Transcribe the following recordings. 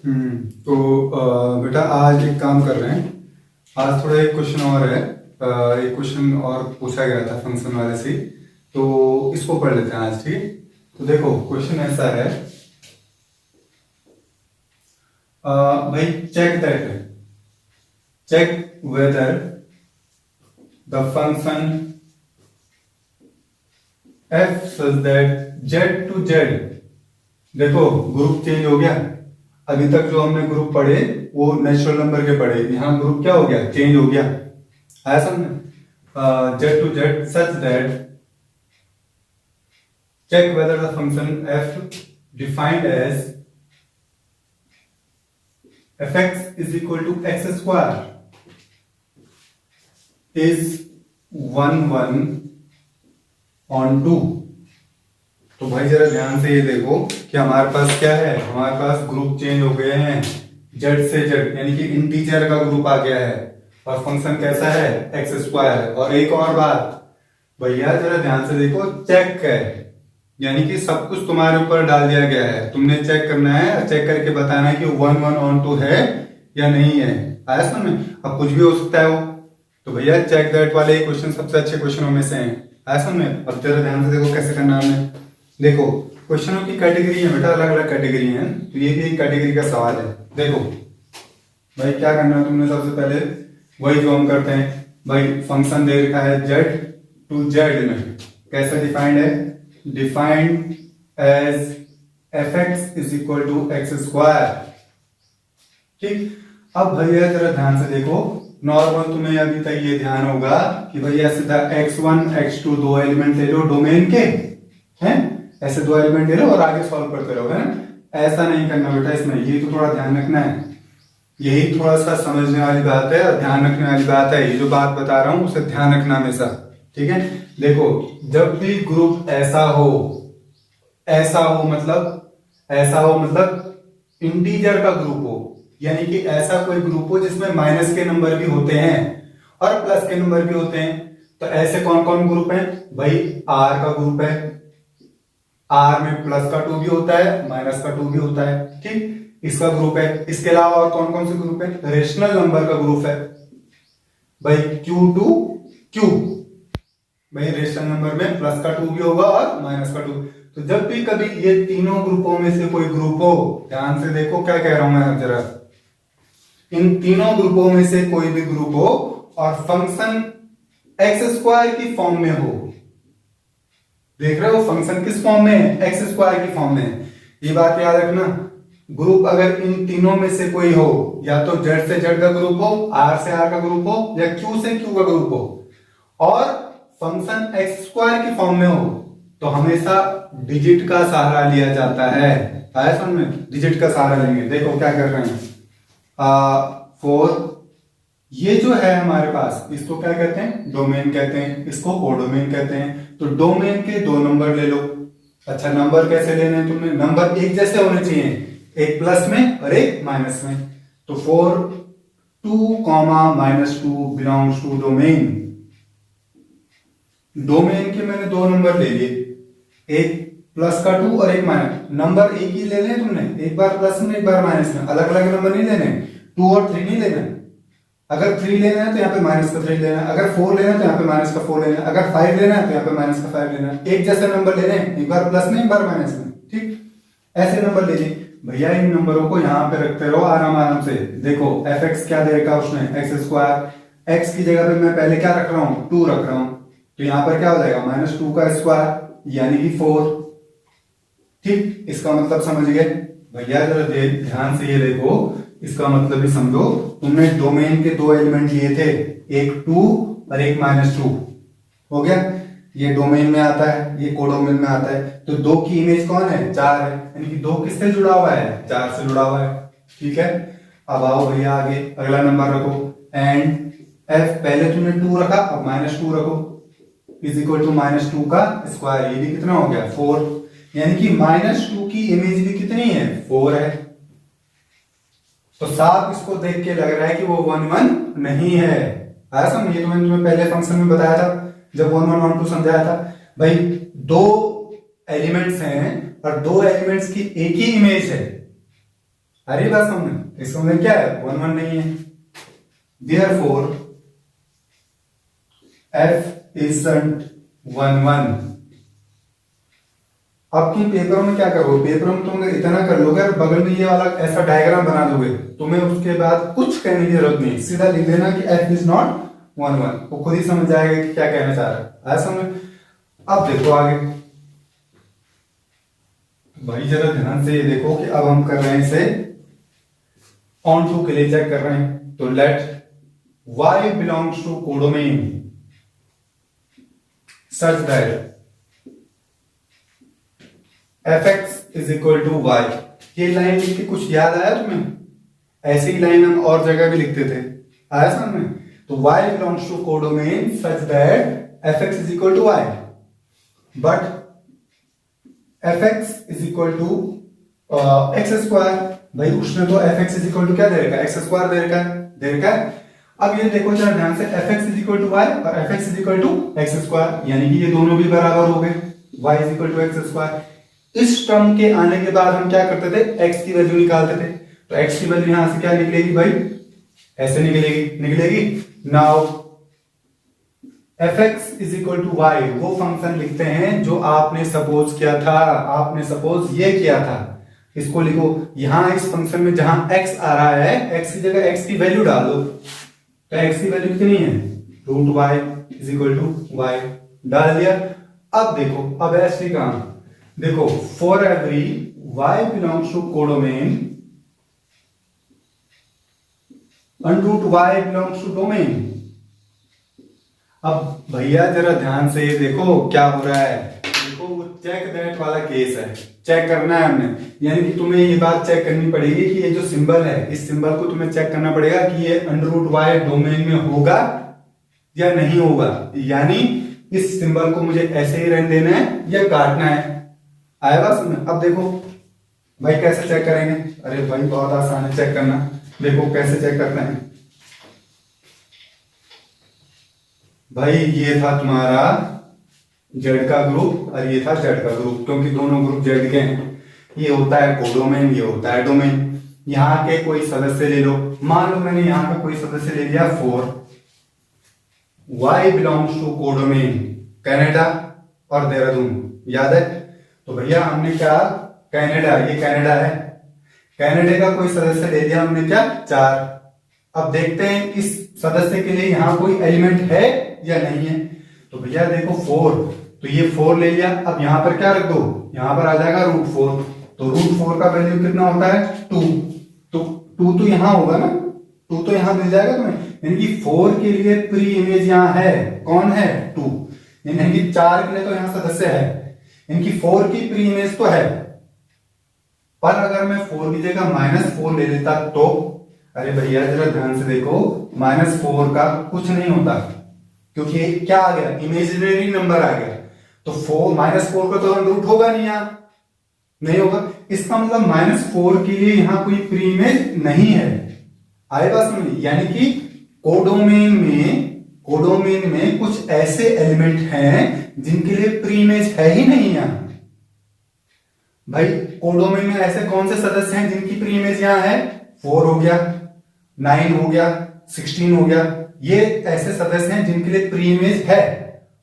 तो बेटा आज एक काम कर रहे हैं। आज थोड़ा एक क्वेश्चन और है। एक क्वेश्चन और पूछा गया था फंक्शन वाले से, तो इसको पढ़ लेते हैं आज। ठीक है, तो देखो क्वेश्चन ऐसा है। भाई check whether the function f such that Z to Z. देखो ग्रुप चेंज हो गया। अभी तक जो हमने ग्रुप पढ़े वो नेचुरल नंबर के पढ़े, यहाँ ग्रुप क्या हो गया, चेंज हो गया। आया समझ? Z to Z such that check whether the function f defined as f x is equal to x square is 1 on 2। तो भाई जरा ध्यान से ये देखो कि हमारे पास क्या है, हमारे पास ग्रुप चेंज हो गए हैं जेड से जेड, यानी कि इंटीजर का ग्रुप आ गया है और फंक्शन कैसा है, एक्स स्क्वायर। और एक और बात भैया जरा ध्यान से देखो, चेक है यानी कि सब कुछ तुम्हारे ऊपर डाल दिया गया है, तुमने चेक करना है और चेक करके बताना है कि 1 ऑन 2 है या नहीं है। आया समझ में? अब कुछ भी हो सकता है वो, तो भैया चेक दैट वाले क्वेश्चन सबसे अच्छे क्वेश्चनों में से हैं। आया समझ में? अब जरा ध्यान से देखो कैसे करना है हमने। देखो क्वेश्चनों की कैटेगरी है बेटा, अलग अलग कैटेगरी है, तो ये भी एक कैटेगरी का सवाल है। देखो भाई क्या करना है तुमने, सबसे पहले वही जो हम करते हैं भाई, फंक्शन दे रखा है जेड टू जेड में, कैसे डिफाइंड है, defined as f x is equal to x square. ठीक, अब भैया जरा ध्यान से देखो, नॉर्मल तुम्हें अभी तक ये ध्यान होगा कि भैया सीधा x1 x2 दो एलिमेंट ले लो डोमेन के, हैं ऐसे दो एलिमेंट ले लो और आगे सॉल्व करते रहो, है ना। ऐसा नहीं करना बेटा इसमें, ये तो थोड़ा ध्यान रखना है, यही थोड़ा सा समझने वाली बात है और ध्यान रखने वाली बात है। ये जो बात बता रहा हूं उसे ध्यान रखना हमेशा, ठीक है। देखो जब भी ग्रुप ऐसा हो मतलब इंटीजर का ग्रुप हो, यानी कि ऐसा कोई ग्रुप हो जिसमें माइनस के नंबर भी होते हैं और प्लस के नंबर भी होते हैं, तो ऐसे कौन कौन ग्रुप हैं भाई, आर का ग्रुप है, आर में प्लस का 2 भी होता है माइनस का 2 भी होता है, ठीक, इसका ग्रुप है। इसके अलावा और कौन कौन से ग्रुप है, रेशनल नंबर का ग्रुप है भाई, क्यू टू क्यू, भाई रेशनल नंबर में प्लस का 2 भी होगा और माइनस का 2। तो जब भी कभी ये तीनों ग्रुपों में से कोई ग्रुप हो, ध्यान से देखो क्या कह रहा हूं मैं जरा, इन तीनों ग्रुपों में से कोई भी ग्रुप हो और फंक्शन एक्स स्क्वायर की फॉर्म में हो, देख रहे हो फंक्शन किस फॉर्म में है, एक्स स्क्वायर की फॉर्म में है। ये बात याद रखना, ग्रुप अगर इन तीनों में से कोई हो, या तो जेड से जेड का ग्रुप हो, आर से आर का ग्रुप हो, या क्यू से क्यू का ग्रुप हो, और फंक्शन एक्स स्क्वायर की फॉर्म में हो, तो हमेशा डिजिट का सहारा लिया जाता है। आया समझ में? डिजिट का सहारा लेंगे। देखो क्या कर रहे हैं, 4 ये जो है हमारे पास, इसको क्या कहते हैं, डोमेन कहते हैं, इसको कोडोमेन कहते हैं। तो डोमेन के 2 नंबर ले लो। अच्छा नंबर कैसे लेने हैं तुमने, नंबर एक जैसे होने चाहिए, एक प्लस में और एक माइनस में। तो 4 2 -2 बिलोंग्स टू डोमेन। डोमेन के मैंने 2 नंबर ले लिए, एक प्लस का 2 और एक माइनस। नंबर एक ही ले लेने तुमने, एक बार प्लस में एक बार माइनस में, अलग अलग नंबर नहीं लेने, 2 और 3 नहीं लेना। अगर 3 लेना है तो यहाँ पे माइनस का 3 लेना है, अगर 4 लेना है तो यहाँ पे माइनस का 4 लेना है, अगर 5 लेना है तो यहाँ पे माइनस का 5 लेना है। एक जैसे नंबर लेने, एक बार प्लस में एक बार माइनस में, ठीक, ऐसे नंबर ले लिए भैया। इन नंबरों को यहाँ पे रखते रहो आराम आराम से। देखो एफ एक्स क्या देगा उसने, एक्स स्क्वायर, एक्स की जगह पे मैं पहले क्या रख रहा हूँ, 2 रख रहा हूँ, तो यहाँ पर क्या हो जाएगा, -2 का स्क्वायर यानी कि 4, ठीक। इसका मतलब समझ गए भैया, जरा ध्यान से ये देखो, इसका मतलब भी समझो। तुमने डोमेन के 2 एलिमेंट लिए थे, एक 2 और एक -2, हो गया। ये डोमेन में आता है, ये कोडोमेन में आता है, तो 2 की इमेज कौन है, 4 है, यानी कि 2 किससे जुड़ा हुआ है, 4 से जुड़ा हुआ है, ठीक है। अब आओ भैया आगे अगला नंबर रखो, एंड एफ पहले तुमने 2 रखा, अब -2 रखो, इज इक्वल टू -2 का स्क्वायर, ये भी कितना हो गया 4, यानी कि -2 की इमेज भी कितनी है, 4 है। तो साफ इसको देख के लग रहा है कि वो 1 नहीं है। आया समझ? ये तो मैंने तुम्हें पहले फंक्शन में बताया था जब 1 1 2 समझाया था भाई, 2 एलिमेंट्स हैं और 2 एलिमेंट्स की एक ही इमेज है, अरे बात समझ, इसका मतलब क्या है, 1 1 नहीं है। Therefore f isn't 1 1। अब तुम पेपर में क्या करोगे, पेपर में तुम इतना कर लोगे, बगल में ये वाला ऐसा डायग्राम बना दोगे, तुम्हें उसके बाद कुछ कहने की जरूरत नहीं, सीधा लिख देना कि f is not 1 1, वो खुद ही समझ जाएगा कि क्या कहना चाह रहा है, समझ। अब देखो आगे भाई, जरा ध्यान से ये देखो कि अब हम कर रहे हैं इसे ऑन टू के लिए चेक कर रहे हैं। तो late y belongs to codomain such that fx is equal to y। ये लाइन लिख के कुछ याद आया तुम्हें? ऐसी ही लाइन हम और जगह भी लिखते थे, आया समझ में? तो y belongs to codomain such that fx is equal to y, but fx is equal to x square. भाई उसने तो fx is equal to क्या दे रखा है, x स्क्वायर दे रखा है। अब ये देखो जरा ध्यान से, fx is equal to y और fx is equal to x square, यानी कि ये दोनों भी बराबर हो गए, y is equal to x square. इस टर्म के आने के बाद हम क्या करते थे, x की वैल्यू निकालते थे। तो x की वैल्यू यहां से क्या निकलेगी भाई, ऐसे निकलेगी। Now fx is equal to y, वो फंक्शन लिखते हैं जो आपने सपोज किया था, आपने सपोज ये किया था, इसको लिखो। यहां इस फंक्शन में जहां x आ रहा है, x की जगह x की वैल्यू डाल दो। तो x की वैल्यू कितनी है, root y is equal to y, डाल दिया। अब देखो, अब ऐसे काम देखो, for every y belongs to codomain under root y belongs to domain. अब भैया जरा ध्यान से ये देखो क्या हो रहा है, देखो वो चेक दैट वाला केस है, चेक करना है हमने, यानी कि तुम्हें ये बात चेक करनी पड़ेगी कि ये जो सिंबल है, इस सिंबल को तुम्हें चेक करना पड़ेगा कि ये अंडर रूट वाई डोमेन में होगा या नहीं होगा, यानी इस सिंबल को मुझे ऐसे ही रहने देना है या काटना है। आया बात समझ? अब देखो भाई कैसे चेक करेंगे, अरे भाई बहुत आसान है चेक करना, देखो कैसे चेक करना है। भाई ये था तुम्हारा जेड का ग्रुप और ये था जेड का ग्रुप, क्योंकि दोनों ग्रुप जेड के हैं। ये होता है कोडोमेन, ये होता है डोमेन। यहाँ के कोई सदस्य ले लो, मान लो मैंने यहाँ का कोई सदस्य ले लिया 4, y belongs to codomain Canada और देहरादून, याद है? तो भैया हमने क्या, कनाडा, ये कनाडा है, कनाडा का कोई सदस्य ले लिया हमने क्या, 4। अब देखते हैं इस सदस्य के लिए यहाँ कोई एलिमेंट है या नहीं है। तो भैया देखो 4, तो ये 4 ले लिया। अब यहां पर क्या रख दो, यहां पर आ जाएगा रूट 4, तो रूट 4 का वैल्यू कितना होता है, 2। तो 2 तो यहां होगा ना, 2 तो यहां मिल जाएगा तुम्हें, यानी कि 4 के लिए प्री इमेज यहां है, कौन है, 2, यानी कि 4 के लिए तो यहां सदस्य है, यानी कि 4 की प्री इमेज तो है। पर अगर मैं 4 की जगह -4 ले लेता तो, अरे भैया जरा ध्यान से देखो, -4 का कुछ नहीं होता, क्योंकि क्या आ गया, इमेजिनरी नंबर आ गया। तो -4 का तो रूट होगा नहीं, यहां नहीं होगा, इसका मतलब -4 के लिए यहां कोई प्री इमेज नहीं है। आए बात समझ? यानी कि कोडोमेन में कुछ ऐसे एलिमेंट हैं जिनके लिए प्री इमेज है ही नहीं यहां। भाई कोडोमेन में ऐसे कौन से सदस्य हैं जिनकी प्री इमेज यहां है, 4 हो गया, 9 हो गया, 16 हो गया, ये ऐसे सदस्य हैं जिनके लिए प्री इमेज है।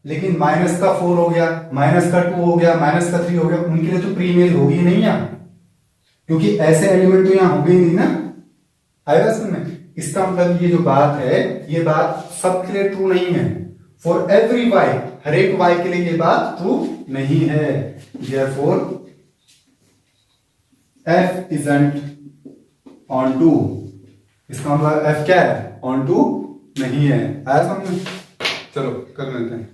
लेकिन -4 हो गया, -2 हो गया, -3 हो गया, उनके लिए तो प्री इमेज होगी नहीं यहां, क्योंकि ऐसे एलिमेंट तो यहां होंगे ही नहीं ना। आएगा समझ में? इसका मतलब ये जो बात है, ये बात सबके लिए ट्रू नहीं है। फॉर एवरी वाई, हर एक वाई के लिए ये बात ट्रू नहीं है। Therefore f isn't on 2, इसका मतलब f क्या है, on 2 नहीं है। आया समझ में? चलो कर लेते हैं।